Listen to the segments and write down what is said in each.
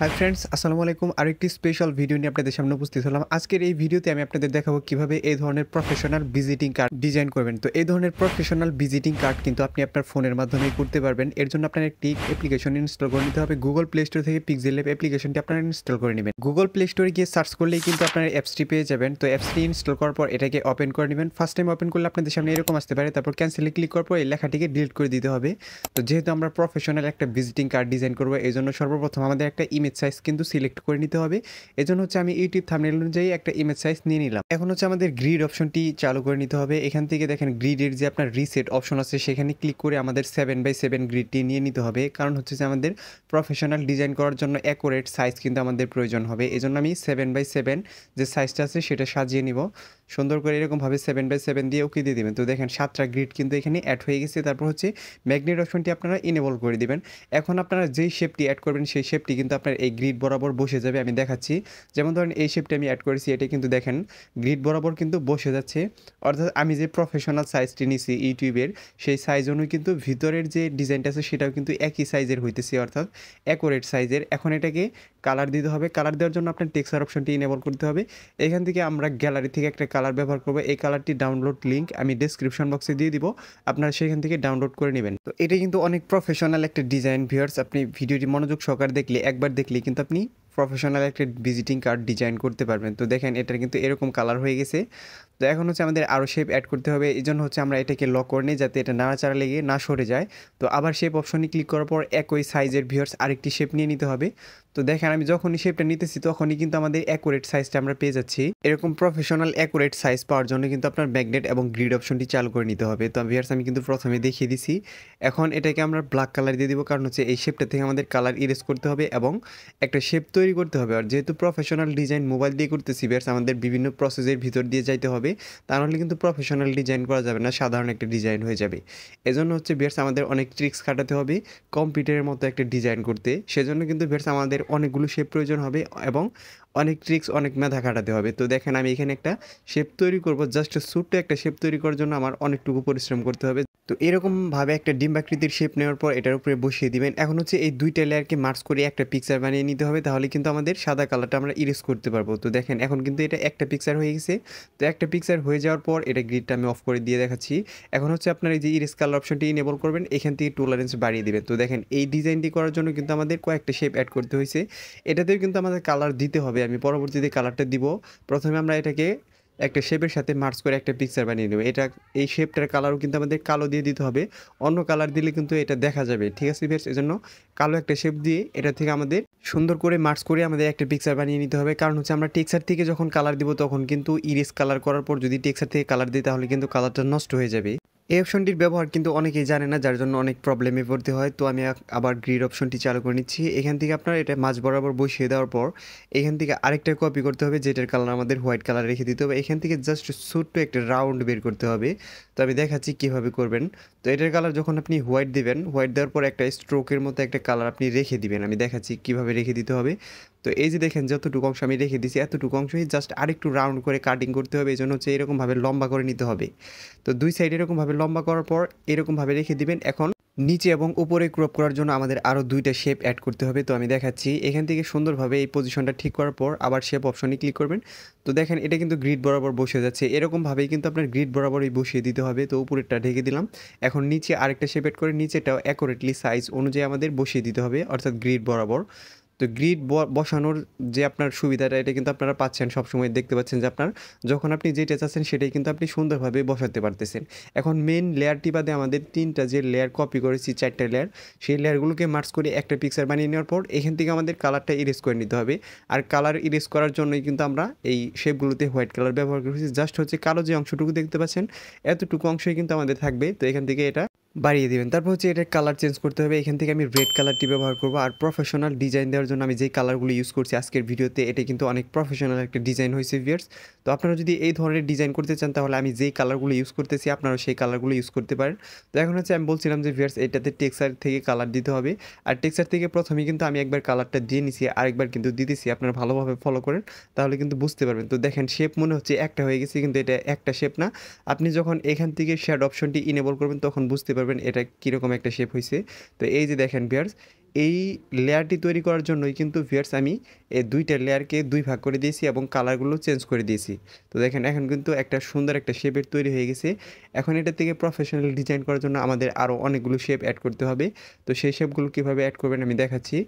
Hi friends, আসসালামু আলাইকুম। আরেকটি স্পেশাল ভিডিও নিয়ে আপনাদের সামনে উপস্থিত হলাম। আজকের এই ভিডিওতে আমি আপনাদের দেখাবো কিভাবে এই ধরনের প্রফেশনাল ভিজিটিং কার্ড ডিজাইন করবেন। তো এই ধরনের প্রফেশনাল ভিজিটিং কার্ড কিন্তু আপনি আপনার ফোনের মাধ্যমেই করতে পারবেন। এর জন্য আপনার একটি অ্যাপ্লিকেশন ইনস্টল করে নিতে হবে। গুগল প্লে স্টোর থেকে পিক্সেল ল্যাব অ্যাপ্লিকেশনটি আপনারা ইনস্টল করে নেবেন। গুগল প্লে স্টোরে গিয়ে সার্চ করলেই কিন্তু আপনার অ্যাপসটি পেয়ে যাবেন। তো অ্যাপসটি ইনস্টল করার পর এটাকে ওপেন করে নেবেন। ফার্স্ট টাইম ওপেন করলে আপনাদের সামনে এরকম আসতে পারে। তারপর ক্যান্সেলে ক্লিক করার পর এই লেখাটিকে ডিলিট করে দিতে হবে। তো যেহেতু আমরা প্রফেশনাল একটা ভিজিটিং কার্ড ডিজাইন করবো, এই জন্য সর্বপ্রথম আমাদের একটা ইমেজ সাইজ কিন্তু সিলেক্ট করে নিতে হবে। এজন্য হচ্ছে আমি ইউটিউব থাম্বনেল অনুযায়ী একটা ইমেজ সাইজ নিয়ে নিলাম। এখন হচ্ছে আমাদের গ্রিড অপশনটি চালু করে নিতে হবে। এখান থেকে দেখেন গ্রিডের যে আপনার রিসেট অপশন আছে সেখানে ক্লিক করে আমাদের 7x7 গ্রিডটি নিয়ে নিতে হবে। কারণ হচ্ছে যে আমাদের প্রফেশনাল ডিজাইন করার জন্য অ্যাকুরেট সাইজ কিন্তু আমাদের প্রয়োজন হবে। এজন্য আমি 7x7 যে সাইজটা আছে সেটা সাজিয়ে নিব সুন্দর করে। এরকমভাবে 7x7 দিয়ে ওকে দিয়ে দেবেন। তো দেখেন 7টা গ্রিড কিন্তু এখানে অ্যাড হয়ে গেছে। তারপর হচ্ছে ম্যাগনেট অপশনটি আপনারা ইনেবল করে দিবেন। এখন আপনারা যেই শেপটি অ্যাড করবেন সেই শেপটি কিন্তু আপনার এই গ্রিড বরাবর বসে যাবে। আমি দেখাচ্ছি, যেমন ধরেন এই শেপটি আমি অ্যাড করেছি, এটা কিন্তু দেখেন গ্রিড বরাবর কিন্তু বসে যাচ্ছে। অর্থাৎ আমি যে প্রফেশনাল সাইজটি নিছি ইউটিউবের সেই সাইজ অনুযায়ী কিন্তু ভিতরের যে ডিজাইনটা আছে সেটাও কিন্তু একই সাইজের হইতেছে, অর্থাৎ অ্যাকুরেট সাইজের। এখন এটাকে কালার দিতে হবে। কালার দেওয়ার জন্য আপনার টেক্সচার অপশনটি ইনেবল করতে হবে। এখান থেকে আমরা গ্যালারি থেকে একটা কালার ব্যবহার করবো। এই কালারটি ডাউনলোড লিঙ্ক আমি ডেসক্রিপশন বক্সে দিয়ে দিব, আপনারা সেখান থেকে ডাউনলোড করে নেবেন। তো এটা কিন্তু অনেক প্রফেশনাল একটা ডিজাইন। ভিউয়ার্স, আপনি ভিডিওটি মনোযোগ সহকারে দেখলে, একবার দেখলে কিন্তু আপনি প্রফেশনাল একটা ভিজিটিং কার্ড ডিজাইন করতে পারবেন। তো দেখেন এটার কিন্তু এরকম কালার হয়ে গেছে। তো এখন হচ্ছে আমাদের আরও শেপ অ্যাড করতে হবে। এই জন্য হচ্ছে আমরা এটাকে লক করে নিই যাতে এটা নাড়াচাড়া লেগে না সরে যায়। তো আবার শেপ অপশনে ক্লিক করার পর একই সাইজের ভিউয়ার্স আরেকটি শেপ নিয়ে নিতে হবে। তো দেখেন আমি যখনই শেপটা নিতেছি তখনই কিন্তু আমাদের অ্যাকুরেট সাইজটা আমরা পেয়ে যাচ্ছি। এরকম প্রফেশনাল অ্যাকুরেট সাইজ পাওয়ার জন্য কিন্তু আপনার ম্যাগনেট এবং গ্রিড অপশনটি চালু করে নিতে হবে। তো ভিউয়ার্স আমি কিন্তু প্রথমে দেখিয়ে দিছি। এখন এটাকে আমরা ব্ল্যাক কালার দিয়ে দিব, কারণ হচ্ছে এই শেপটা থেকে আমাদের কালার ইরেজ করতে হবে এবং একটা শেপ তৈরি করতে হবে। আর যেহেতু প্রফেশনাল ডিজাইন মোবাইল দিয়ে করতেছি ভিউয়ার্স, আমাদের বিভিন্ন প্রসেসের ভিতর দিয়ে যাইতে হবে। তা নাহলে কিন্তু প্রফেশনাল ডিজাইন করা যাবে না, সাধারণ একটা ডিজাইন হয়ে যাবে। এজন্য হচ্ছে ভিউয়ার্স আমাদের অনেক ট্রিক্স খাটাতে হবে কম্পিউটারের মতো একটা ডিজাইন করতে। সেজন্য কিন্তু ভিউয়ার্স আমাদের অনেকগুলো শেপ প্রয়োজন হবে এবং অনেক ট্রিক্স, অনেক মেধা খাটাতে হবে। তো দেখেন আমি এখানে একটা শেপ তৈরি করব। জাস্ট ছোট্ট একটা শেপ তৈরি করার জন্য আমার অনেকটুকু পরিশ্রম করতে হবে। তো এরকমভাবে একটা ডিম্বাকৃতির শেপ নেওয়ার পর এটার উপরে বসিয়ে দিবেন। এখন হচ্ছে এই দুইটা লেয়ারকে মার্চ করে একটা পিকচার বানিয়ে নিতে হবে, তাহলে কিন্তু আমাদের সাদা কালারটা আমরা ইরেজ করতে পারবো। তো দেখেন এখন কিন্তু এটা একটা পিকচার হয়ে গেছে। তো একটা পিকচার হয়ে যাওয়ার পর এটা গ্রিডটা আমি অফ করে দিয়ে দেখাচ্ছি। এখন হচ্ছে আপনার এই যে ইরেজ কালার অপশনটি ইনেবল করবেন, এখান থেকে টলারেন্স বাড়িয়ে দিবেন। তো দেখেন এই ডিজাইনটি করার জন্য কিন্তু আমাদের কয়েকটা শেপ অ্যাড করতে হয়েছে। এটাতেও কিন্তু আমাদের কালার দিতে হবে। আমি পরবর্তীতে কালারটা দিব। প্রথমে আমরা এটাকে একটা শেপের সাথে মার্চ করে একটা পিকচার বানিয়ে নেব। এই শেপটার কালারও কিন্তু আমাদের কালো দিয়ে দিতে হবে। অন্য কালার দিলে কিন্তু এটা দেখা যাবে, ঠিক আছে ভিউয়ার্স? এজন্য কালো একটা শেপ দিয়ে এটা থেকে আমাদের সুন্দর করে মার্চ করে আমাদের একটা পিকচার বানিয়ে নিতে হবে। কারণ হচ্ছে আমরা টেক্সচার থেকে যখন কালার দিব তখন কিন্তু ইরেজ কালার করার পর যদি টেক্সচার থেকে কালার দিই তাহলে কিন্তু কালারটা নষ্ট হয়ে যাবে। এই অপশনটির ব্যবহার কিন্তু অনেকেই জানে না, যার জন্য অনেক প্রবলেমে পড়তে হয়। তো আমি আবার গ্রিড অপশনটি চালু করে নিচ্ছি। এখান থেকে আপনার এটা মাঝ বরাবর বসিয়ে দেওয়ার পর এখান থেকে আরেকটা কপি করতে হবে, যেটার কালার আমাদের হোয়াইট কালার রেখে দিতে হবে। এখান থেকে জাস্ট ছোট্ট একটা রাউন্ড বের করতে হবে। তো আমি দেখাচ্ছি কীভাবে করবেন। তো এটার কালার যখন আপনি হোয়াইট দিবেন, হোয়াইট দেওয়ার পর একটা স্ট্রোকের মতো একটা কালার আপনি রেখে দিবেন। আমি দেখাচ্ছি কীভাবে রেখে দিতে হবে। তো এই যে দেখেন যতটুকু অংশ আমি রেখে দিয়েছি এতটুকু অংশই জাস্ট আরেকটু রাউন্ড করে কাটিং করতে হবে। এই জন্য হচ্ছে এরকমভাবে লম্বা করে নিতে হবে। তো দুই সাইড এরকমভাবে লম্বা করার পর এরকমভাবে রেখে দিবেন। এখন নিচে এবং উপরে ক্রপ করার জন্য আমাদের আরও দুইটা শেপ অ্যাড করতে হবে। তো আমি দেখাচ্ছি, এখান থেকে সুন্দরভাবে এই পজিশনটা ঠিক করার পর আবার শেপ অপশনে ক্লিক করবেন। তো দেখেন এটা কিন্তু গ্রিড বরাবর বসে যাচ্ছে। এরকমভাবেই কিন্তু আপনার গ্রিড বরাবরই বসিয়ে দিতে হবে। তো উপরেরটা ঢেকে দিলাম। এখন নিচে আরেকটা শেপ অ্যাড করে নিচেটাও অ্যাকুরেটলি সাইজ অনুযায়ী আমাদের বসিয়ে দিতে হবে, অর্থাৎ গ্রিড বরাবর। তো গ্রিড বসানোর যে আপনার সুবিধাটা এটা কিন্তু আপনারা পাচ্ছেন, সবসময় দেখতে পাচ্ছেন যে আপনার যখন আপনি যেটা চাচ্ছেন সেটাই কিন্তু আপনি সুন্দরভাবে বসাতে পারতেছেন। এখন মেন লেয়ারটি বাদে আমাদের তিনটা যে লেয়ার কপি করেছি, 4টা লেয়ার, সেই লেয়ারগুলোকে মার্চ করে একটা পিকচার বানিয়ে নেওয়ার পর এখান থেকে আমাদের কালারটা ইরেজ করে নিতে হবে। আর কালার ইরেজ করার জন্যই কিন্তু আমরা এই শেপগুলোতে হোয়াইট কালার ব্যবহার করেছি। জাস্ট হচ্ছে কালো যে অংশটুকু দেখতে পাচ্ছেন এতটুকু অংশই কিন্তু আমাদের থাকবে। তো এখান থেকে এটা বাড়িয়ে দিবেন। তারপর হচ্ছে এটার কালার চেঞ্জ করতে হবে। এখান থেকে আমি রেড কালারটি ব্যবহার করব। আর প্রফেশনাল ডিজাইন দেওয়ার জন্য আমি যেই কালারগুলো ইউজ করছি আজকের ভিডিওতে, এটা কিন্তু অনেক প্রফেশনাল একটা ডিজাইন হয়েছে ভিউয়ার্স। তো আপনারা যদি এই ধরনের ডিজাইন করতে চান তাহলে আমি যেই কালারগুলো ইউজ করতেছি আপনারা সেই কালারগুলো ইউজ করতে পারেন। তো এখন হচ্ছে আমি বলছিলাম যে ভিউয়ার্স এটাতে টেক্সচার থেকে কালার দিতে হবে। আর টেক্সচার থেকে প্রথমেই কিন্তু আমি একবার কালারটা দিয়ে নিছি, আরেকবার কিন্তু দিতেছি। আপনারা ভালোভাবে ফলো করেন তাহলে কিন্তু বুঝতে পারবেন। তো দেখেন শেপ মনে হচ্ছে একটা হয়ে গেছে, কিন্তু এটা একটা শেপ না। আপনি যখন এখান থেকে শ্যাডো অপশনটি ইনেবল করবেন তখন বুঝতে পারবেন এটা কীরকম একটা শেপ হয়েছে। তো এই যে দেখেন ভিউয়ার্স এই লেয়ারটি তৈরি করার জন্যই কিন্তু ভিউয়ার্স আমি এই দুইটা লেয়ারকে দুই ভাগ করে দিয়েছি এবং কালারগুলো চেঞ্জ করে দিয়েছি। তো দেখেন এখন কিন্তু একটা সুন্দর একটা শেপের তৈরি হয়ে গেছে। এখন এটা থেকে প্রফেশনাল ডিজাইন করার জন্য আমাদের আরও অনেকগুলো শেপ অ্যাড করতে হবে। তো সেই শেপগুলো কীভাবে অ্যাড করবেন আমি দেখাচ্ছি।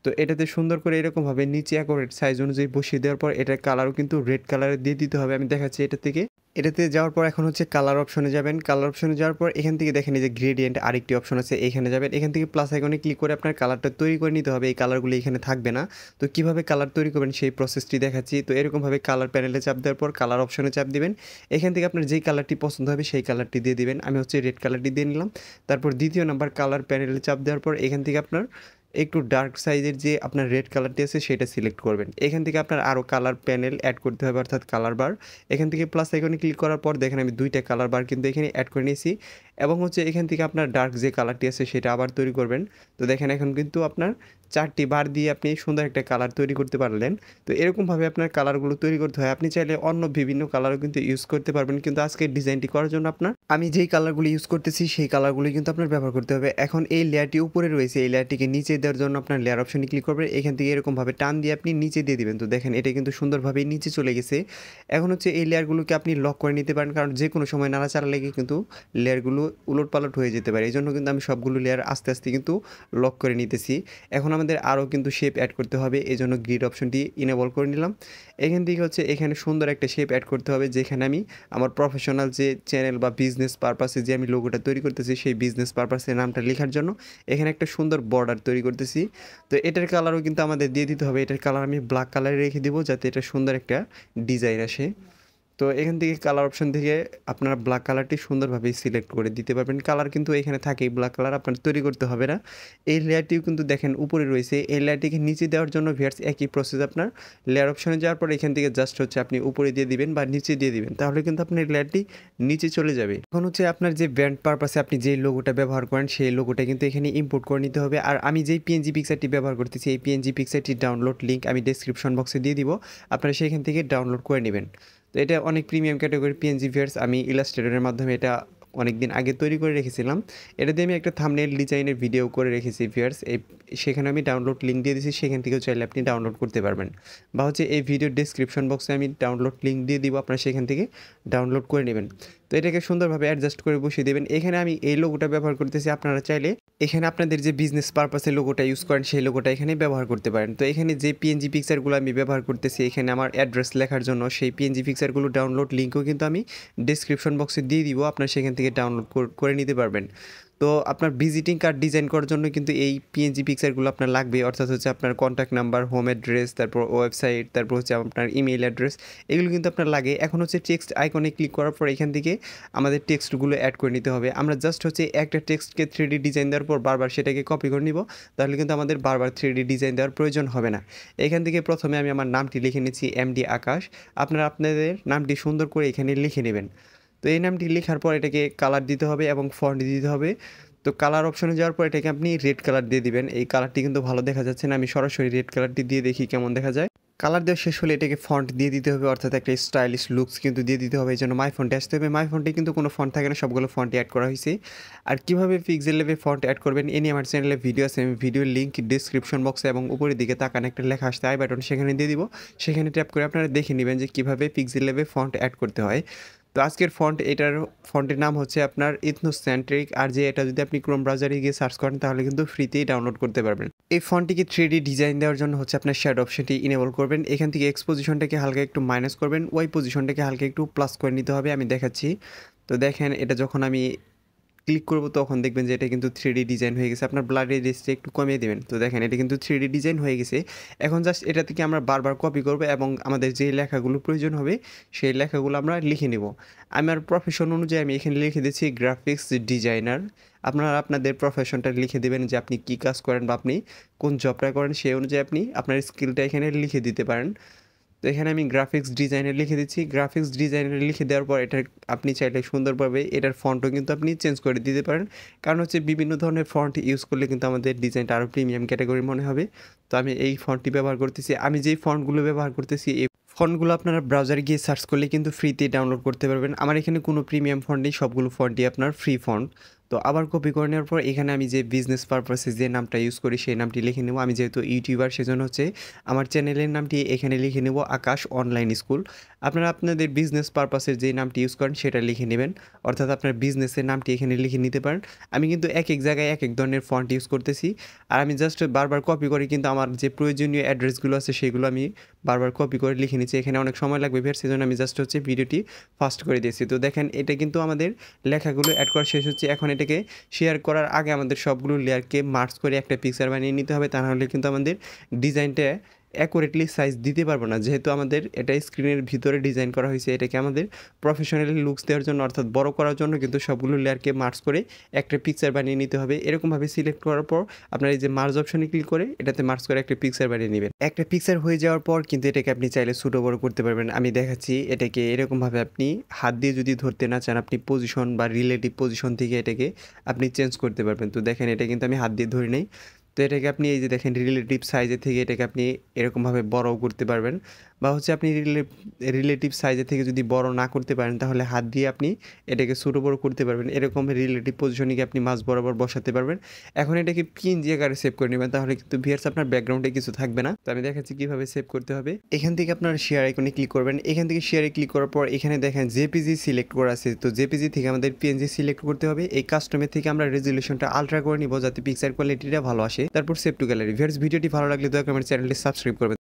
তো এটাতে সুন্দর করে এরকমভাবে নিচে অ্যাকোরেট সাইজ অনুযায়ী বসিয়ে দেওয়ার পর এটার কালারও কিন্তু রেড কালারে দিয়ে দিতে হবে। আমি দেখাচ্ছি এটা থেকে। এটাতে যাওয়ার পর এখন হচ্ছে কালার অপশনে যাবেন। কালার অপশনে যাওয়ার পর এখান থেকে দেখেন এই যে গ্রেডিয়েন্ট আরেকটি অপশন আছে, এখানে যাবেন। এখান থেকে প্লাস আইকনে ক্লিক করে আপনার কালারটা তৈরি করে নিতে হবে। এই কালারগুলো এখানে থাকবে না। তো কীভাবে কালার তৈরি করবেন সেই প্রসেসটি দেখাচ্ছি। তো এরকমভাবে কালার প্যানেলে চাপ দেওয়ার পর কালার অপশনে চাপ দিবেন। এখান থেকে আপনার যেই কালারটি পছন্দ হবে সেই কালারটি দিয়ে দিবেন। আমি হচ্ছে রেড কালারটি দিয়ে নিলাম। তারপর দ্বিতীয় নাম্বার কালার প্যানেলে চাপ দেওয়ার পর এখান থেকে আপনার একটু ডার্ক সাইজের যে আপনার রেড কালারটি আছে সেটা সিলেক্ট করবেন। এখান থেকে আপনার আরও কালার প্যানেল অ্যাড করতে হবে, অর্থাৎ কালার বার। এখান থেকে প্লাস আইকনে ক্লিক করার পর দেখেন আমি দুইটা কালার বার কিন্তু এখানে অ্যাড করে নিয়েছি এবং হচ্ছে এখান থেকে আপনার ডার্ক যে কালারটি আছে সেটা আবার তৈরি করবেন। তো দেখেন এখন কিন্তু আপনার 4টি বার দিয়ে আপনি সুন্দর একটা কালার তৈরি করতে পারলেন। তো এরকমভাবে আপনার কালারগুলো তৈরি করতে হয়। আপনি চাইলে অন্য বিভিন্ন কালারও কিন্তু ইউজ করতে পারবেন, কিন্তু আজকের ডিজাইনটি করার জন্য আমি যেই কালারগুলো ইউজ করতেছি সেই কালারগুলি কিন্তু আপনার ব্যবহার করতে হবে। এখন এই লেয়ারটি উপরে রয়েছে, এই লেয়ারটিকে নিচে দেওয়ার জন্য আপনার লেয়ার অপশনে ক্লিক করবেন। এখান থেকে এরকমভাবে টান দিয়ে আপনি নিচে দিয়ে দিবেন। তো দেখেন এটা কিন্তু সুন্দরভাবে নিচে চলে গেছে। এখন হচ্ছে এই লেয়ারগুলোকে আপনি লক করে নিতে পারেন, কারণ যে কোনো সময় নাড়াচাড়া লেগে কিন্তু লেয়ারগুলো উলটপালট হয়ে যেতে পারে। এই জন্য কিন্তু আমি সবগুলো লেয়ার আস্তে আস্তে কিন্তু লক করে নিতেছি। এখন আমাদের আরও কিন্তু শেপ অ্যাড করতে হবে, এই জন্য গ্রিড অপশনটি ইনেবল করে নিলাম। এখান থেকে হচ্ছে এখানে সুন্দর একটা শেপ অ্যাড করতে হবে, যেখানে আমি আমার প্রফেশনাল যে চ্যানেল বা বিজনেস পারপাসে যে আমি লোগোটা তৈরি করতেছি সেই বিজনেস পারপাসের নামটা লেখার জন্য এখানে একটা সুন্দর বর্ডার তৈরি করতেছি। তো এটার কালারও কিন্তু আমাদের দিয়ে দিতে হবে। এটার কালার আমি ব্ল্যাক কালারে রেখে দেবো যাতে এটা সুন্দর একটা ডিজাইন আসে। তো এখান থেকে কালার অপশন থেকে আপনারা ব্ল্যাক কালারটি সুন্দরভাবে সিলেক্ট করে দিতে পারবেন। কালার কিন্তু এখানে থাকেই, ব্ল্যাক কালার আপনার তৈরি করতে হবে না। এই লেয়ারটিও কিন্তু দেখেন উপরে রয়েছে। এই লেয়ারটিকে নিচে দেওয়ার জন্য ভিউয়ার্স একই প্রসেস। আপনার লেয়ার অপশনে যাওয়ার পর এখান থেকে জাস্ট হচ্ছে আপনি উপরে দিয়ে দিবেন বা নিচে দিয়ে দিবেন, তাহলে কিন্তু আপনার লেয়ারটি নিচে চলে যাবে। এখন হচ্ছে আপনার যে ব্র্যান্ড পারপাসে আপনি যেই লোগোটা ব্যবহার করেন সেই লোগোটা কিন্তু এখানে ইম্পোর্ট করে নিতে হবে। আর আমি যেই পিএনজি পিকচারটি ব্যবহার করতেছি এই পিএনজি পিকচারটির ডাউনলোড লিঙ্ক আমি ডেসক্রিপশন বক্সে দিয়ে দিব, আপনারা সেখান থেকে ডাউনলোড করে নেবেন। তো এটা অনেক প্রিমিয়াম ক্যাটাগরি পিএনজি ভিউয়ার্স। আমি ইলাস্ট্রেটরের মাধ্যমে এটা অনেক দিন আগে তৈরি করে রেখেছিলাম। এটা দিয়ে আমি একটা থাম্বনেল ডিজাইনের ভিডিও করে রেখেছি ভিউয়ার্স। সেখানে আমি ডাউনলোড লিঙ্ক দিয়ে দিয়েছি, সেখান থেকেও চাইলে আপনি ডাউনলোড করতে পারবেন, বা হচ্ছে এই ভিডিওর ডেসক্রিপশন বক্সে আমি ডাউনলোড লিঙ্ক দিয়ে দিব, আপনারা সেখান থেকে ডাউনলোড করে নেবেন। তো এটাকে সুন্দরভাবে অ্যাডজাস্ট করে বসিয়ে দেবেন। এখানে আমি এই লোগোটা ব্যবহার করতেছি, আপনারা চাইলে এখানে আপনাদের যে বিজনেস পারপাসে লোগোটা ইউজ করেন সেই লোগোটা এখানে ব্যবহার করতে পারেন। তো এখানে যে পিএনজি পিকচারগুলো আমি ব্যবহার করতেছি এখানে আমার অ্যাড্রেস লেখার জন্য সেই পিএনজি পিকচারগুলো ডাউনলোড লিঙ্কও কিন্তু আমি ডেসক্রিপশন বক্সে দিয়ে দিব, আপনারা সেখান থেকে ডাউনলোড করে নিতে পারবেন। তো আপনার ভিজিটিং কার্ড ডিজাইন করার জন্য কিন্তু এই পিএনজি পিকচারগুলো আপনার লাগবে, অর্থাৎ হচ্ছে আপনার কন্ট্যাক্ট নাম্বার, হোম অ্যাড্রেস, তারপর ওয়েবসাইট, তারপর হচ্ছে আপনার ইমেল অ্যাড্রেস, এগুলো কিন্তু আপনার লাগে। এখন হচ্ছে টেক্সট আইকনে ক্লিক করার পর এখান থেকে আমাদের টেক্সটগুলো অ্যাড করে নিতে হবে। আমরা জাস্ট হচ্ছে একটা টেক্সটকে 3D ডিজাইন দেওয়ার পর বারবার সেটাকে কপি করে নিব, তাহলে কিন্তু আমাদের বারবার 3D ডিজাইন দেওয়ার প্রয়োজন হবে না। এখান থেকে প্রথমে আমি আমার নামটি লিখে নিচ্ছি এমডি আকাশ। আপনারা আপনাদের নামটি সুন্দর করে এখানে লিখে নেবেন। তো এই নামটি লেখার পর এটাকে কালার দিতে হবে এবং ফন্ট দিতে হবে। তো কালার অপশনে যাওয়ার পর এটাকে আপনি রেড কালার দিয়ে দিবেন। এই কালারটি কিন্তু ভালো দেখা যাচ্ছে না, আমি সরাসরি রেড কালারটি দিয়ে দেখি কেমন দেখা যায়। কালার দেওয়া শেষ হলে এটাকে ফন্ট দিয়ে দিতে হবে, অর্থাৎ একটা স্টাইলিশ লুকস কিন্তু দিয়ে দিতে হবে। এই জন্য মাই ফন্টে আসতে হবে। মাই ফন্টে কিন্তু কোনো ফন্ট থাকে না, সবগুলো ফন্টে অ্যাড করা হয়েছে। আর কীভাবে পিক্সেল লেভে ফন্ট অ্যাড করবেন এ নিয়ে আমার চ্যানেলে ভিডিও আছে, আমি ভিডিওর লিঙ্ক ডিসক্রিপশন বক্সে এবং উপরের দিকে তাকান একটা লেখা আসতে আই বাটন, সেখানে দিয়ে দিব। সেখানে ট্যাপ করে আপনারা দেখে নেবেন যে কীভাবে পিক্সেল লেভে ফন্ট অ্যাড করতে হয়। তো আজকের এটার ফন্টের নাম হচ্ছে আপনার ইথনোসেন্ট্রিক। আর যে এটা যদি আপনি ক্রোম ব্রাউজারে গিয়ে সার্চ করেন তাহলে কিন্তু ফ্রিতেই ডাউনলোড করতে পারবেন। এই ফন্টটিকে 3D ডিজাইন দেওয়ার জন্য হচ্ছে আপনার শ্যাডো অপশনটি ইনেবল করবেন। এখান থেকে এক্স পজিশনটাকে হালকা একটু মাইনাস করবেন, ওয়াই পজিশনটাকে হালকা একটু প্লাস করে নিতে হবে। আমি দেখাচ্ছি। তো দেখেন এটা যখন আমি ক্লিক করব তখন দেখবেন যে এটা কিন্তু 3D ডিজাইন হয়ে গেছে। আপনার ব্লাড রেডিয়াসটা একটু কমিয়ে দেবেন। তো দেখেন এটা কিন্তু 3D ডিজাইন হয়ে গেছে। এখন জাস্ট এটা থেকে আমরা বারবার কপি করব এবং আমাদের যে লেখাগুলো প্রয়োজন হবে সেই লেখাগুলো আমরা লিখে নেব। আমার প্রফেশন অনুযায়ী আমি এখানে লিখে দিচ্ছি গ্রাফিক্স ডিজাইনার। আপনারা আপনাদের প্রফেশনটা লিখে দেবেন যে আপনি কী কাজ করেন বা আপনি কোন জবটা করেন, সেই অনুযায়ী আপনি আপনার স্কিলটা এখানে লিখে দিতে পারেন। তো এখানে আমি গ্রাফিক্স ডিজাইনার লিখে দিচ্ছি। গ্রাফিক্স ডিজাইনার লিখে দেওয়ার পর এটা আপনি চাইলে সুন্দরভাবে এটার ফন্টও কিন্তু আপনি চেঞ্জ করে দিতে পারেন, কারণ হচ্ছে বিভিন্ন ধরনের ফন্ট ইউজ করলে কিন্তু আমাদের ডিজাইনটা আরও প্রিমিয়াম ক্যাটাগরি মনে হবে। তো আমি এই ফন্টটি ব্যবহার করতেছি। আমি যেই ফন্টগুলো ব্যবহার করতেছি এই ফন্টগুলো আপনারা ব্রাউজারে গিয়ে সার্চ করলে কিন্তু ফ্রিতে ডাউনলোড করতে পারবেন। আমার এখানে কোনো প্রিমিয়াম ফন্ট নেই, সবগুলো ফন্টই আপনার ফ্রি ফন্ট। তো আবার কপি করে নেওয়ার পর এখানে আমি যে বিজনেস পারপাসে যে নামটা ইউজ করি সেই নামটি লিখে নেব। আমি যেহেতু ইউটিউবার সেজন্য হচ্ছে আমার চ্যানেলের নামটি এখানে লিখে নেব, আকাশ অনলাইন স্কুল। আপনারা আপনাদের বিজনেস পারপাসের যে নামটি ইউজ করেন সেটা লিখে নেবেন, অর্থাৎ আপনার বিজনেসের নামটি এখানে লিখে নিতে পারেন। আমি কিন্তু এক এক জায়গায় এক এক ধরনের ফন্ট ইউজ করতেছি, আর আমি জাস্ট বারবার কপি করে কিন্তু আমার যে প্রয়োজনীয় অ্যাড্রেসগুলো আছে সেগুলো আমি বারবার কপি করে লিখে নিচ্ছি। এখানে অনেক সময় লাগবে ফের, সেজন্য আমি জাস্ট হচ্ছে ভিডিওটি ফাস্ট করে দিয়েছি। তো দেখেন এটা কিন্তু আমাদের লেখাগুলো অ্যাড করা শেষ হচ্ছে। এখন এটাকে শেয়ার করার আগে আমাদের সবগুলো লেয়ারকে মার্জ করে একটা পিকচার বানিয়ে নিতে হবে, তা নাহলে কিন্তু আমাদের ডিজাইনটা অ্যাকুরেটলি সাইজ দিতে পারবো না। যেহেতু আমাদের এটা স্ক্রিনের ভিতরে ডিজাইন করা হয়েছে, এটাকে আমাদের প্রফেশনালি লুকস দেওয়ার জন্য অর্থাৎ বড় করার জন্য কিন্তু সবগুলো লেয়ারকে মার্জ করে একটা পিকচার বানিয়ে নিতে হবে। এরকমভাবে সিলেক্ট করার পর আপনার এই যে মার্জ অপশনে ক্লিক করে এটাতে মার্জ করে একটা পিকচার বানিয়ে নেবেন। একটা পিকচার হয়ে যাওয়ার পর কিন্তু এটাকে আপনি চাইলে ছোটো বড় করতে পারবেন। আমি দেখাচ্ছি, এটাকে এরকমভাবে আপনি হাত দিয়ে যদি ধরতে না চান, আপনি পজিশন বা রিলেটিভ পজিশন থেকে এটাকে আপনি চেঞ্জ করতে পারবেন। তো দেখেন এটা কিন্তু আমি হাত দিয়ে ধরে নেই। তো এটাকে আপনি এই যে দেখেন রিলেটিভ সাইজের থেকে এটাকে আপনি এরকমভাবে বড়ও করতে পারবেন, বা হচ্ছে আপনি রিলেটিভ সাইজের থেকে যদি বড় না করতে পারেন তাহলে হাত দিয়ে আপনি এটাকে ছোটো বড় করতে পারবেন। এরকম রিলেটিভ পজিশনিংয়ে আপনি মাঝ বরাবর বসাতে পারবেন। এখন এটাকে পিএনজি আকারে সেভ করে নেবেন, তাহলে কিন্তু ভিউয়ার্স আপনার ব্যাকগ্রাউন্ডে কিছু থাকবে না। তো আমি দেখাচ্ছি কীভাবে সেভ করতে হবে। এখান থেকে আপনার শেয়ার আইকনে ক্লিক করবেন। এখান থেকে শেয়ারে ক্লিক করার পর এখানে দেখেন জেপিজি সিলেক্ট করা আছে। তো জেপিজি থেকে আমাদের পিএনজি সিলেক্ট করতে হবে। এই কাস্টমের থেকে আমরা রেজলিউশনটা আলট্রা করে নিব যাতে পিকচার কোয়ালিটিটা ভালো আসে। তারপর সেভ টু গ্যালারি। ভিউয়ার্স ভিডিওটি ভালো লাগলে দয়া করে আমার চ্যানেলটি সাবস্ক্রাইব করবেন।